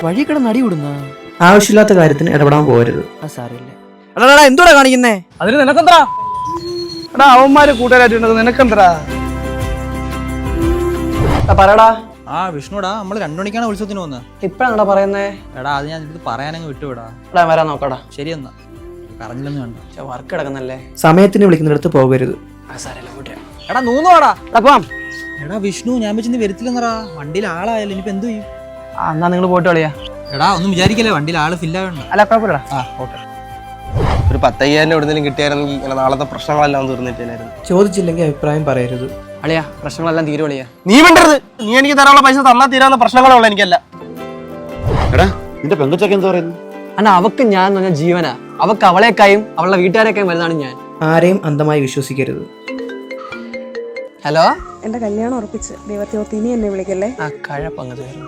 വഴി കിടന്ന് അടി വിടുന്ന ആവശ്യമില്ലാത്ത കാര്യത്തിന് ഇടപെടാൻ പോകരുത്. സാരമില്ല. എടാ എന്തോടാ കാണിക്കുന്നേ? അതിന് നിനക്കെന്തറാ? എടാ അവന്മാര് കൂട്ടുകാരായിട്ട് നിനക്കെന്തറാ? പറയടാ. ആ വിഷ്ണുടാ, നമ്മള് 2 മണിക്കാണ് ഉത്സവത്തിന് പോകുന്നത്. ഇപ്പഴാണോ പറയുന്നേ? എടാ അത് ഞാൻ ഇത് പറയാനങ്ങ് വിട്ടുവിടാ. എടാ വരാൻ നോക്കടാ. ശരി എന്നാ, പറഞ്ഞില്ലെന്ന് വേണ്ട. വർക്ക് കിടക്കുന്നല്ലേ. സമയത്തിന് വിളിക്കുന്നിടത്ത് പോകരുത്. എടാ നൂന്നുവാടാ. അപ്പം എടാ വിഷ്ണു, ഞാൻ വെച്ചിന്ന് വരത്തില്ലെന്നറാ. വണ്ടിയിൽ ആളായാലും ഇനിയിപ്പോ എന്തു ചെയ്യും? എന്നാ നിങ്ങൾ പോയിട്ട് കളിയാ. എടാ ഒന്നും വിചാരിക്കല്ലേ, വണ്ടിയിൽ ആള് ഫില്ലാവണ്ട. അല്ല കുഴപ്പമില്ലടാ. ഓക്കെ. ഒരു 10,000 എവിടെയെങ്കിലും കിട്ടിയായിരുന്നെങ്കിൽ ഇങ്ങനെ നാളത്തെ പ്രശ്നങ്ങളെല്ലാം തീർന്നിട്ടായിരുന്നു. ചോദിച്ചില്ലെങ്കിൽ അഭിപ്രായം പറയരുത്. അളിയാ പ്രശ്നങ്ങളെല്ലാം തീരുവളിയാ. നീ വേണ്ടത്, നീ എനിക്ക് തരാനുള്ള പൈസ തന്നാ തീരാവുന്ന പ്രശ്നങ്ങളുള്ള എനിക്കല്ല. എടാ നിന്റെ പെങ്കൊച്ചൊക്കെ എന്താ പറയുന്നു? അണ്ണാ അവക്ക് ഞാൻ എന്ന് പറഞ്ഞ ജീവനാ. അവക്ക് അവളെക്കായും അവളുടെ വീട്ടുകാരെക്കായും വരുന്നതാണ് ഞാൻ. ആരെയും അന്ധമായി വിശ്വസിക്കരുത്. ഹലോ, എന്റെ കല്യാണം ഉറപ്പിച്ച് ദൈവത്തെ ഓർത്ത് ഇനി എന്നെ വിളിക്കല്ലേ. ആ കഴപ്പങ്ങ് തീർന്നു.